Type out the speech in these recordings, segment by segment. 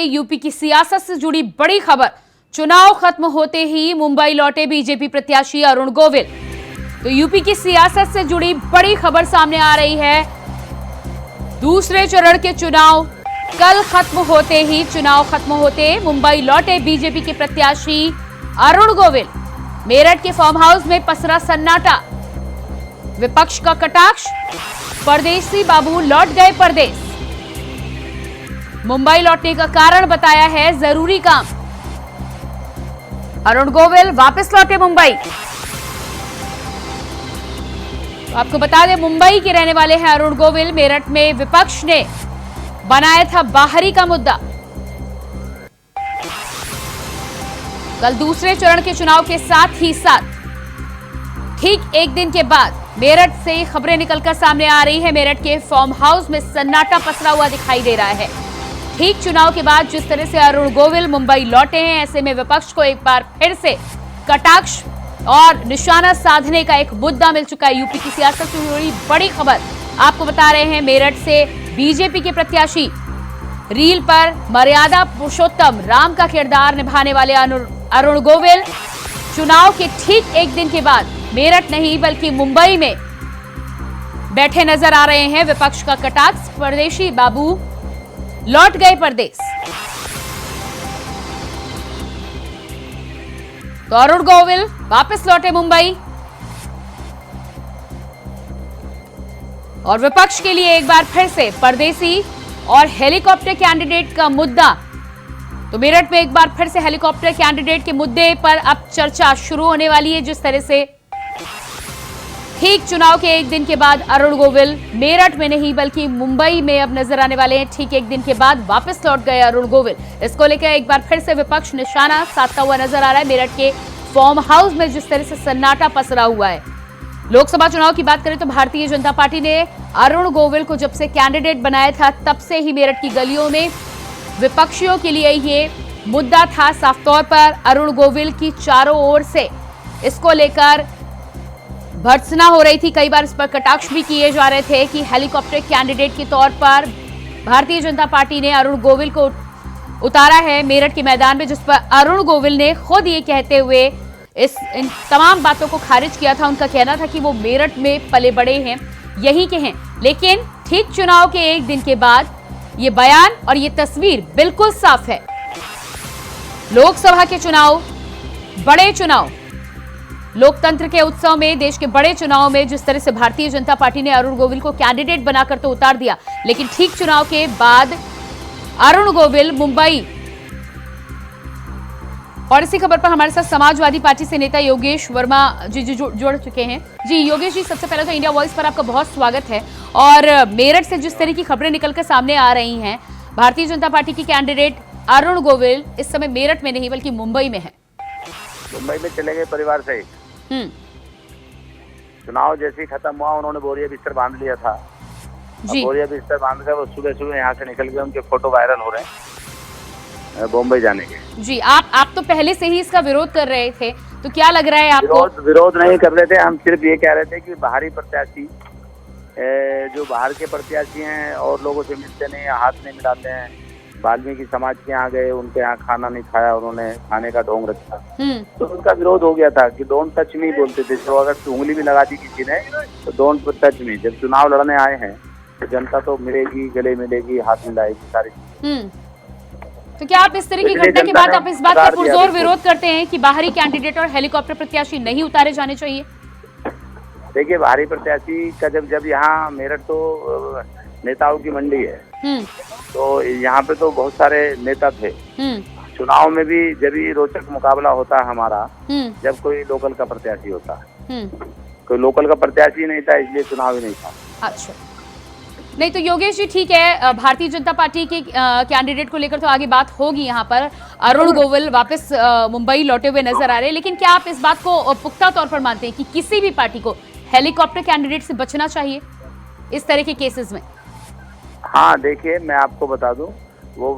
UP की सियासत से जुड़ी बड़ी खबर। चुनाव खत्म होते ही मुंबई लौटे बीजेपी प्रत्याशी अरुण गोविल। तो यूपी की सियासत से जुड़ी बड़ी खबर सामने आ रही है। दूसरे चरण के चुनाव कल खत्म होते मुंबई लौटे बीजेपी के प्रत्याशी अरुण गोविल। मेरठ के फार्म हाउस में पसरा सन्नाटा। विपक्ष का कटाक्ष, परदेसी बाबू लौट गए परदेस। मुंबई लौटने का कारण बताया है जरूरी काम। अरुण गोविल वापस लौटे मुंबई। तो आपको बता दें, मुंबई के रहने वाले हैं अरुण गोविल। मेरठ में विपक्ष ने बनाया था बाहरी का मुद्दा। कल दूसरे चरण के चुनाव के साथ ठीक एक दिन के बाद मेरठ से खबरें निकलकर सामने आ रही है। मेरठ के फार्म हाउस में सन्नाटा पसरा हुआ दिखाई दे रहा है। ठीक चुनाव के बाद जिस तरह से अरुण गोविल मुंबई लौटे हैं, ऐसे में विपक्ष को एक बार फिर से कटाक्ष और निशाना साधने का एक मुद्दा मिल चुका है। यूपी की सियासत से जुड़ी बड़ी खबर आपको बता रहे हैं। मेरठ से बीजेपी के प्रत्याशी, रील पर मर्यादा पुरुषोत्तम राम का किरदार निभाने वाले अरुण गोविल चुनाव के ठीक एक दिन के बाद मेरठ नहीं बल्कि मुंबई में बैठे नजर आ रहे हैं। विपक्ष का कटाक्ष, परदेशी बाबू लौट गए परदेस। तो अरुण गोविल वापस लौटे मुंबई और विपक्ष के लिए एक बार फिर से परदेसी और हेलीकॉप्टर कैंडिडेट का मुद्दा। तो मेरठ में एक बार फिर से हेलीकॉप्टर कैंडिडेट के मुद्दे पर अब चर्चा शुरू होने वाली है। जिस तरह से ठीक चुनाव के एक दिन के बाद अरुण गोविल मेरठ में नहीं बल्कि मुंबई में अब नजर आने वाले हैं। ठीक एक दिन के बाद वापस लौट गए अरुण गोविल। इसको लेकर एक बार फिर से विपक्ष निशाना साधता हुआ नजर आ रहा है। मेरठ के फार्म हाउस में जिस तरह से सन्नाटा पसरा हुआ है। लोकसभा चुनाव की बात करें तो भारतीय जनता पार्टी ने अरुण गोविल को जब से कैंडिडेट बनाया था, तब से ही मेरठ की गलियों में विपक्षियों के लिए ये मुद्दा था। साफ तौर पर अरुण गोविल की चारों ओर से इसको लेकर भर्त्सना हो रही थी। कई बार इस पर कटाक्ष भी किए जा रहे थे कि हेलीकॉप्टर कैंडिडेट के तौर पर भारतीय जनता पार्टी ने अरुण गोविल को उतारा है मेरठ के मैदान में, जिस पर अरुण गोविल ने खुद ये कहते हुए इन तमाम बातों को खारिज किया था। उनका कहना था कि वो मेरठ में पले बड़े हैं, यहीं के हैं। लेकिन ठीक चुनाव के एक दिन के बाद ये बयान और ये तस्वीर बिल्कुल साफ है। लोकसभा के चुनाव, बड़े चुनाव, लोकतंत्र के उत्सव में, देश के बड़े चुनाव में जिस तरह से भारतीय जनता पार्टी ने अरुण गोविल को कैंडिडेट बनाकर तो उतार दिया, लेकिन ठीक चुनाव के बाद अरुण गोविल मुंबई। और इसी खबर पर हमारे साथ समाजवादी पार्टी से नेता योगेश वर्मा जी जुड़ चुके हैं। जी योगेश जी, सबसे पहले तो इंडिया वॉइस पर आपका बहुत स्वागत है। और मेरठ से जिस तरह की खबरें निकलकर सामने आ रही हैं, भारतीय जनता पार्टी की कैंडिडेट अरुण गोविल इस समय मेरठ में नहीं बल्कि मुंबई में है। मुंबई में चले गए परिवार से। चुनाव जैसे ही खत्म हुआ, उन्होंने बोरिया बिस्तर बांध लिया था। बोरिया बिस्तर बांध कर वो सुबह सुबह यहाँ से निकल गए। उनके फोटो वायरल हो रहे हैं मुंबई जाने के। जी, आप तो पहले से ही इसका विरोध कर रहे थे, तो क्या लग रहा है आपको? विरोध नहीं कर रहे थे, हम सिर्फ ये कह रहे थे कि बाहरी प्रत्याशी, जो बाहर के प्रत्याशी हैं और लोगों से मिलते नहीं, हाथ नहीं मिलाते हैं। वाल्मीकि समाज के यहाँ गए, उनके यहाँ खाना नहीं खाया, उन्होंने खाने का ढोंग रखा, तो उनका विरोध हो गया था कि डोंट टच मी बोलते थे। तो अगर उंगली भी लगा दी किसी ने तो डोंट टच मी। जब चुनाव लड़ने आए हैं तो जनता तो मिलेगी, गले मिलेगी, हाथ मिलाएगी, सारी चीजें। तो क्या आप इस तरह की घटना के बाद आप इस बात का पुरजोर विरोध करते हैं कि बाहरी कैंडिडेट और हेलीकॉप्टर प्रत्याशी नहीं उतारे जाने चाहिए? देखिए, बाहरी प्रत्याशी का जब यहाँ मेरठ तो नेताओं की मंडी है, तो यहाँ पे तो बहुत सारे नेता थे। चुनाव में भी जब ही रोचक मुकाबला होता है हमारा, जब कोई लोकल का प्रत्याशी होता है। कोई लोकल का प्रत्याशी नहीं था, इसलिए चुनाव ही नहीं था। अच्छा, नहीं तो योगेश जी ठीक है, भारतीय जनता पार्टी के कैंडिडेट को लेकर तो आगे बात होगी। यहाँ पर अरुण गोविल वापस मुंबई लौटे हुए नजर आ रहे हैं, लेकिन क्या आप इस बात को पुख्ता तौर पर मानते हैं कि किसी भी पार्टी को हेलीकॉप्टर कैंडिडेट से बचना चाहिए इस तरह के केसेस में? हाँ, देखिए मैं आपको बता दूं, वो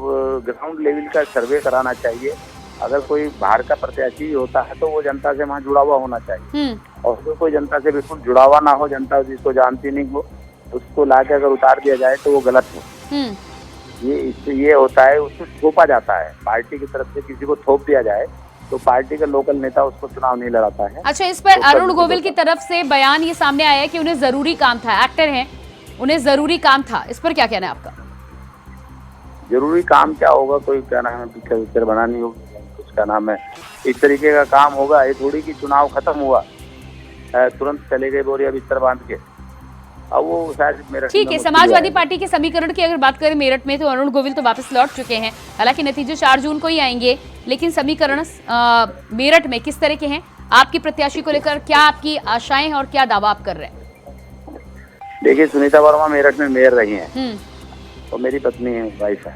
ग्राउंड लेवल का सर्वे कराना चाहिए। अगर कोई बाहर का प्रत्याशी होता है तो वो जनता से वहाँ जुड़ा हुआ होना चाहिए, और जो कोई जनता से बिल्कुल जुड़ा हुआ ना हो, जनता जिसको जानती नहीं हो, उसको लाके अगर उतार दिया जाए तो वो गलत है। इससे ये होता है, उसको थोपा जाता है, पार्टी की तरफ से किसी को थोप दिया जाए तो पार्टी का लोकल नेता उसको चुनाव नहीं लड़ाता है। अच्छा, इस पर अरुण गोविल की तरफ से बयान ये सामने आया है कि उन्हें जरूरी काम था, एक्टर हैं, उन्हें जरूरी काम था, इस पर क्या कहना है आपका? जरूरी काम क्या होगा, कोई क्या नाम है पिक्चर बनानी होगी, कुछ का नाम है, इस तरीके का काम होगा। ये थोड़ी कि चुनाव खत्म हुआ तुरंत चले गए बोरिया बिस्तर बांध के। अब वो शायद मेरठ, ठीक है, समाजवादी पार्टी के समीकरण की अगर बात करें मेरठ में, तो अरुण गोविल तो वापस लौट चुके हैं, हालांकि नतीजे 4 जून को ही आएंगे, लेकिन समीकरण मेरठ में किस तरह के हैं? आपकी प्रत्याशी को लेकर क्या आपकी आशाएं हैं और क्या दावा आप कर रहे हैं? देखिए, सुनीता वर्मा मेरठ में मेयर रही हैं और मेरी पत्नी है, वाइफ है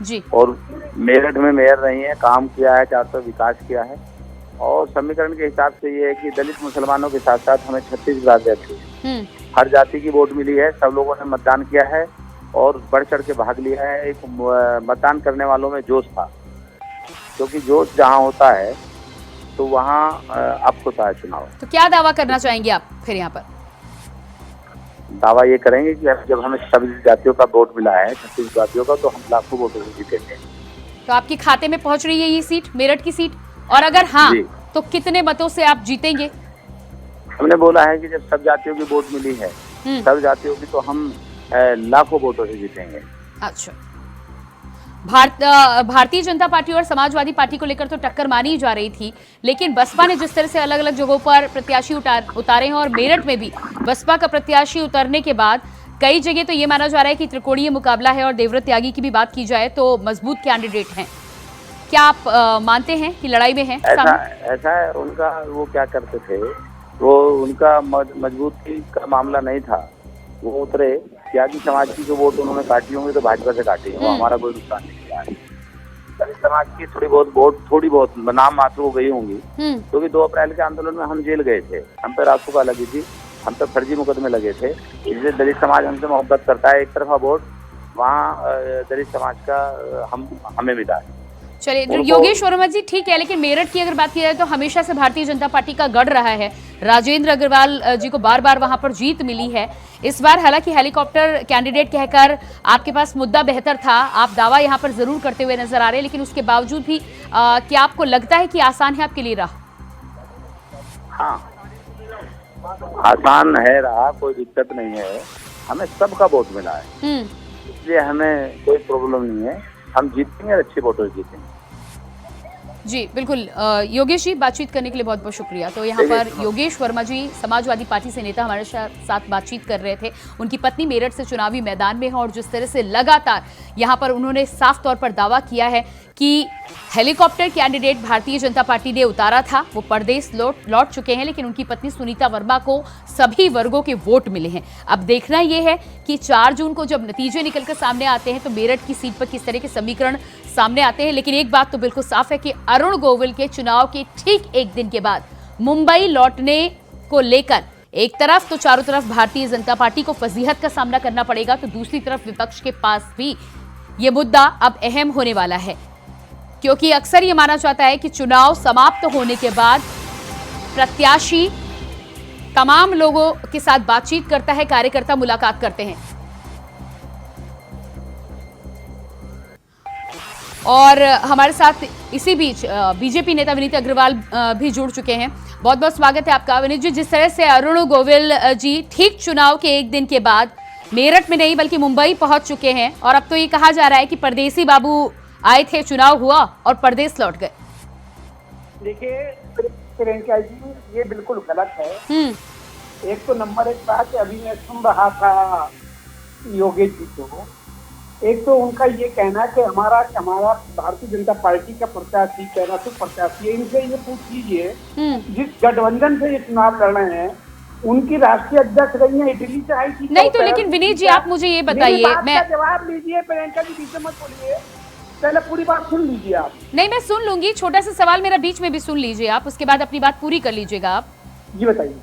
जी, और मेरठ में मेयर रही है, काम किया है, 400 विकास किया है। और समीकरण के हिसाब से ये है कि दलित मुसलमानों के साथ साथ हमें 36 राज्य थे, हर जाति की वोट मिली है, सब लोगों ने मतदान किया है और बढ़ चढ़ के भाग लिया है। एक मतदान करने वालों में जोश था, क्योंकि जोश जहाँ होता है तो वहाँ अब होता है चुनाव। तो क्या दावा करना चाहेंगे आप फिर यहाँ पर? दावा ये करेंगे कि जब हमें सभी जातियों का वोट मिला है, 36 जातियों का, तो हम लाखों वोटों से जीतेंगे। तो आपके खाते में पहुंच रही है ये सीट, मेरठ की सीट, और अगर हाँ तो कितने मतों से आप जीतेंगे? हमने बोला है कि जब सब जातियों की वोट मिली है, सब जातियों की, तो हम लाखों वोटों से जीतेंगे। अच्छा, भारतीय जनता पार्टी और समाजवादी पार्टी को लेकर तो टक्कर मानी जा रही थी, लेकिन बसपा ने जिस तरह से अलग अलग जगहों पर प्रत्याशी उतारे हैं और मेरठ में भी बसपा का प्रत्याशी उतरने के बाद कई जगह तो ये माना जा रहा है कि त्रिकोणीय मुकाबला है, और देवव्रत त्यागी की भी बात की जाए तो मजबूत कैंडिडेट हैं। क्या आप मानते हैं कि लड़ाई में है? ऐसा है, उनका वो क्या करते थे, वो उनका मजबूती का मामला नहीं था, वो उतरे, त्यागी समाज की जो वोट उन्होंने काटी होंगी तो भाजपा से काटी, वो हमारा कोई नुकसान नहीं किया है। दलित समाज की थोड़ी बहुत वोट, थोड़ी बहुत नाम मात्र हो गई होंगी, क्योंकि 2 अप्रैल के आंदोलन में हम जेल गए थे, हम पे रासुका लगी थी, हम पे फर्जी मुकदमे लगे थे, इसलिए दलित समाज हमसे मोहब्बत करता है। एक तरफा वोट वहाँ दलित समाज का हमें मिला है। चलिए योगेश वर्मा जी, ठीक है, लेकिन मेरठ की अगर बात की जाए तो हमेशा से भारतीय जनता पार्टी का गढ़ रहा है, राजेंद्र अग्रवाल जी को बार बार वहां पर जीत मिली है। इस बार हालांकि हेलीकॉप्टर कैंडिडेट कहकर आपके पास मुद्दा बेहतर था, आप दावा यहां पर जरूर करते हुए नजर आ रहे हैं, लेकिन उसके बावजूद भी क्या आपको लगता है कि आसान है आपके लिए रहा? हाँ, आसान है रहा, कोई दिक्कत नहीं है, हमें सबका वोट मिला है, इसलिए हमें कोई प्रॉब्लम नहीं है, हम जीतेंगे, अच्छे वोटों से जीतेंगे। जी बिल्कुल, योगेश जी, बातचीत करने के लिए बहुत बहुत शुक्रिया। तो यहाँ पर योगेश वर्मा जी, समाजवादी पार्टी से नेता, हमारे साथ बातचीत कर रहे थे। उनकी पत्नी मेरठ से चुनावी मैदान में है और जिस तरह से लगातार यहाँ पर उन्होंने साफ तौर पर दावा किया है कि helicopter candidate Bharatiya Janata party ने उतारा था, वो परदेश लौट चुके हैं, लेकिन उनकी पत्नी सुनीता वर्मा को सभी वर्गों के वोट मिले हैं। अब देखना यह है कि 4 जून को जब नतीजे निकलकर सामने आते हैं तो मेरठ की सीट पर किस तरह के समीकरण सामने आते हैं। लेकिन एक बात तो बिल्कुल साफ है कि अरुण गोविल के चुनाव के ठीक एक दिन के बाद मुंबई लौटने को लेकर एक तरफ तो चारों तरफ भारतीय जनता पार्टी को फजीहत का सामना करना पड़ेगा, तो दूसरी तरफ विपक्ष के पास भी ये मुद्दा अब अहम होने वाला है, क्योंकि अक्सर ये माना जाता है कि चुनाव समाप्त होने के बाद प्रत्याशी तमाम लोगों के साथ बातचीत करता है, कार्यकर्ता मुलाकात करते हैं। और हमारे साथ इसी बीच बीजेपी नेता विनीत अग्रवाल भी जुड़ चुके हैं। बहुत बहुत स्वागत है आपका विनीत जी। जिस तरह से अरुण गोविल जी ठीक चुनाव के एक दिन के बाद मेरठ में नहीं बल्कि मुंबई पहुंच चुके हैं, और अब तो ये कहा जा रहा है कि परदेसी बाबू आए थे, चुनाव हुआ और परदेश लौट गए। देखिए प्रियंका जी, ये बिल्कुल गलत है। एक तो नंबर 1 बात, अभी मैं सुन रहा था योगेश जी को, एक तो उनका ये कहना कि हमारा भारतीय जनता पार्टी का प्रत्याशी, पैराशूट प्रत्याशी है, इनसे ये पूछ लीजिए जिस गठबंधन से ये चुनाव लड़ रहे हैं उनकी राष्ट्रीय अध्यक्ष रही है, इटली से आई थी। नहीं तो लेकिन विनीत जी आप मुझे ये बताइए, मैं जवाब लीजिए प्रियंका जी, बीच में मत बोलिए, पहले पूरी बात सुन लीजिए आप। नहीं मैं सुन लूंगी, छोटा सा सवाल मेरा बीच में भी सुन लीजिए आप, उसके बाद अपनी बात पूरी कर लीजिएगा आप। जी बताइए।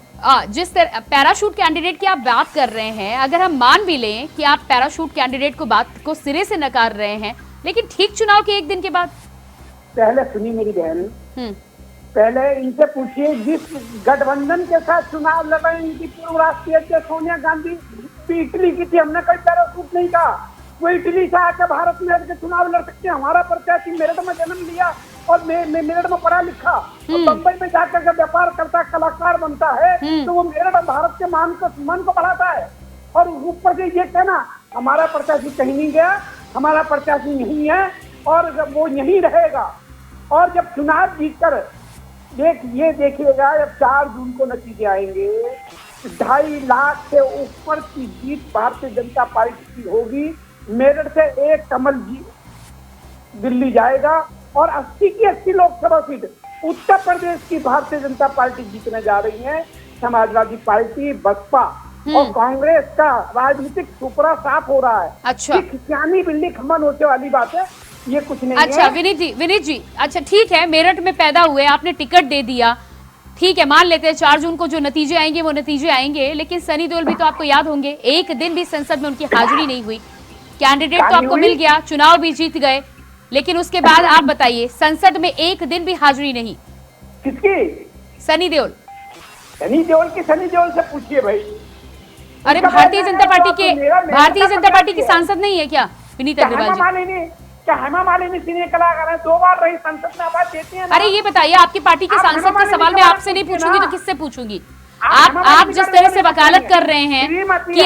जिस तरह पैराशूट कैंडिडेट की आप बात कर रहे हैं, अगर हम मान भी लें कि आप पैराशूट कैंडिडेट को बात को सिरे से नकार रहे हैं, लेकिन ठीक चुनाव के एक दिन के बाद, पहले सुनिए मेरी बहन, पहले इनसे पूछिए जिस गठबंधन के साथ चुनाव लड़ रहे हैं, इनकी पूर्व राष्ट्रीय अध्यक्ष सोनिया गांधी इटली की थी, हमने कोई पैराशूट नहीं कहा। वो इटली से आकर भारत में आकर चुनाव लड़ सकते हैं। हमारा प्रत्याशी मेरठ में जन्म लिया और मेरठ में पढ़ा लिखा और बम्बई में जाकर के व्यापार करता, कलाकार बनता है, तो वो मेरठ भारत के मन को बढ़ाता है। और ऊपर से ये कहना हमारा प्रत्याशी कहीं नहीं गया, हमारा प्रत्याशी यहीं है और वो यहीं रहेगा। और जब चुनाव जीतकर देखिएगा, जब 4 जून को नतीजे आएंगे, 2.5 लाख से ऊपर की जीत भारतीय जनता पार्टी की होगी। मेरठ से एक कमल जी दिल्ली जाएगा और 80 की 80 लोकसभा सीट उत्तर प्रदेश की भारतीय जनता पार्टी जीतने जा रही है। समाजवादी पार्टी, बसपा और कांग्रेस का राजनीतिक सुपरा साफ हो रहा है। अच्छा, खिसियानी बिल्ली खमन होने वाली बात है, ये कुछ नहीं अच्छा है। विनीत जी, अच्छा ठीक है, मेरठ में पैदा हुए, आपने टिकट दे दिया, ठीक है, मान लेते हैं 4 जून को जो नतीजे आएंगे वो नतीजे आएंगे, लेकिन सनी देओल भी तो आपको याद होंगे, एक दिन भी संसद में उनकी हाजिरी नहीं हुई। कैंडिडेट तो आपको मिल गया, चुनाव भी जीत गए, लेकिन उसके बाद आप बताइए, संसद में एक दिन भी हाजिरी नहीं। किसकी? सनी देओल। सनी देओल से पूछिए भाई। अरे भारतीय जनता पार्टी की सांसद नहीं है क्या विनीत अग्रवाल जी? हेमा मालिनी सीनियर कलाकार है, 2 बार रही संसद में, आवाज देती है। अरे ये बताइए, आपकी पार्टी के सांसद का सवाल मैं आपसे नहीं पूछूंगी तो किससे पूछूंगी? आप जिस तरह से वकालत कर रहे हैं कि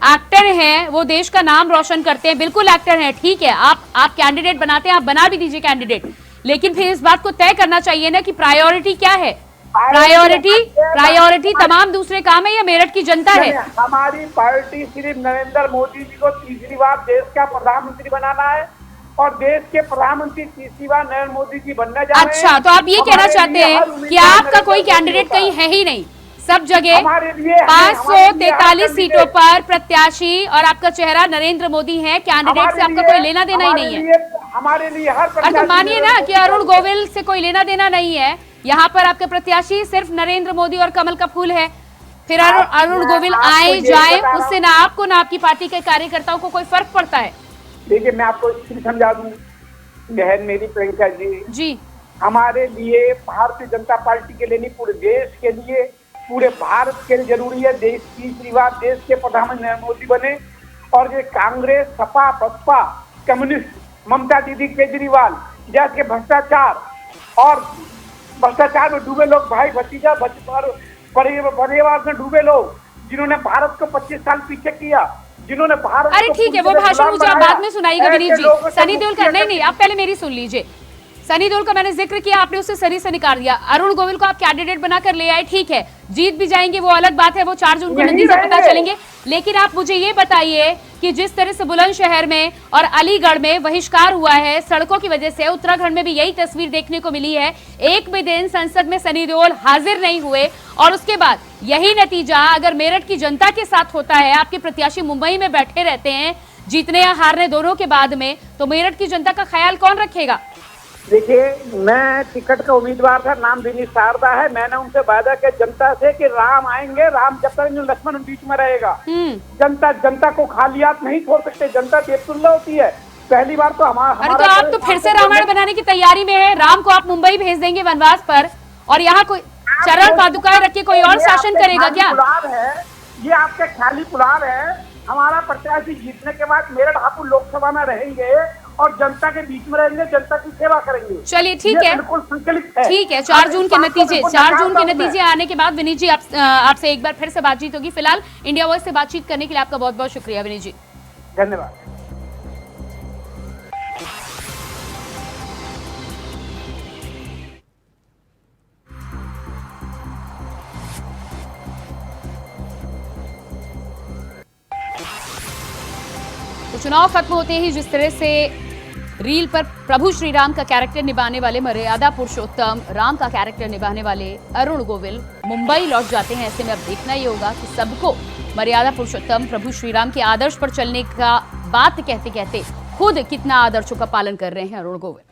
एक्टर हैं, वो देश का नाम रोशन करते हैं, बिल्कुल एक्टर हैं, ठीक है, आप कैंडिडेट बनाते हैं, आप बना भी दीजिए कैंडिडेट, लेकिन फिर इस बात को तय करना चाहिए ना कि प्रायोरिटी क्या है। प्रायोरिटी तमाम दूसरे काम है या मेरठ की जनता है? हमारी पार्टी सिर्फ नरेंद्र मोदी जी को तीसरी बार देश का प्रधानमंत्री बनाना है और देश के प्रधानमंत्री तीसरी बार नरेंद्र मोदी जी बनने जा रहे हैं। अच्छा, तो आप ये कहना चाहते हैं कि आपका कोई कैंडिडेट कहीं है ही नहीं, सब जगह 543 सीटों पर प्रत्याशी और आपका चेहरा नरेंद्र मोदी है, कैंडिडेट से आपका कोई लेना देना ही नहीं है। हमारे लिए हर तो मानिए ना कि अरुण गोविल से कोई लेना देना नहीं है, यहाँ पर आपके प्रत्याशी सिर्फ नरेंद्र मोदी और कमल का फूल है, फिर अरुण गोविल आए जाए, उससे ना आपको ना आपकी पार्टी के कार्यकर्ताओं को कोई फर्क पड़ता है? देखिए, मैं आपको समझा दूं, बहन मेरी प्रियंका जी, हमारे लिए भारतीय जनता पार्टी के लिए नहीं, पूरे देश के लिए, पूरे भारत के लिए जरूरी है देश तीसरी बार देश के प्रधानमंत्री नरेंद्र मोदी बने। और ये कांग्रेस, सपा, बसपा, कम्युनिस्ट, ममता दीदी, केजरीवाल जैसे भ्रष्टाचार में डूबे लोग, भाई भतीजा परिवार में डूबे लोग, जिन्होंने भारत को 25 साल पीछे किया, जिन्होंने भारत। अरे ठीक है, वो भाषण मुझे आप बाद में सुनाइएगा विनीत जी। सनी देओल का नहीं, आप पहले मेरी सुन लीजिए। सनी देओल का मैंने जिक्र किया, आपने उससे सरी से निकाल दिया। अरुण गोविल को आप कैंडिडेट बनाकर ले आए, ठीक है, जीत भी जाएंगे वो अलग बात है, वो 4 जून को नतीजे पता चलेंगे, लेकिन आप मुझे ये बताइए कि जिस तरह से बुलंदशहर में और अलीगढ़ में बहिष्कार हुआ है सड़कों की वजह से, उत्तराखंड में भी यही तस्वीर देखने को मिली है, एक भी दिन संसद में सनी देओल हाजिर नहीं हुए, और उसके बाद यही नतीजा अगर मेरठ की जनता के साथ होता है, आपके प्रत्याशी मुंबई में बैठे रहते हैं जीतने या हारने दोनों के बाद में, तो मेरठ की जनता का ख्याल कौन रखेगा? देखिए, मैं टिकट का उम्मीदवार था, नाम विनीत शारदा है। मैंने उनसे वादा किया जनता से कि राम आएंगे, राम जब तक लक्ष्मण बीच में रहेगा। जनता को खाली हाथ नहीं छोड़ सकते, जनता देवतुल्य होती है। पहली बार तो अरे तो आप तो फिर से रामायण बनाने की तैयारी में है, राम को आप मुंबई भेज देंगे वनवास पर, और यहाँ कोई चरण पादुकाएं रख के कोई और शासन करेगा क्या? ये आपके खाली पुलाव है। हमारा प्रत्याशी जीतने के बाद मेरठ हापुड़ लोकसभा में रहेंगे और जनता के बीच में रहेंगे, जनता की सेवा करेंगे। चलिए ठीक है, बिल्कुल संकल्पित है। ठीक है, 4 जून के नतीजे आने के बाद विनीत जी आपसे एक बार फिर से बातचीत होगी। फिलहाल इंडिया वॉइस से बातचीत करने के लिए आपका बहुत बहुत शुक्रिया विनीत जी, धन्यवाद। तो चुनाव खत्म होते ही जिस तरह से रील पर प्रभु श्री राम का कैरेक्टर निभाने वाले मर्यादा पुरुषोत्तम राम का कैरेक्टर निभाने वाले अरुण गोविल मुंबई लौट जाते हैं, ऐसे में अब देखना ही होगा कि सबको मर्यादा पुरुषोत्तम प्रभु श्री राम के आदर्श पर चलने का बात कहते कहते खुद कितना आदर्शों का पालन कर रहे हैं अरुण गोविल।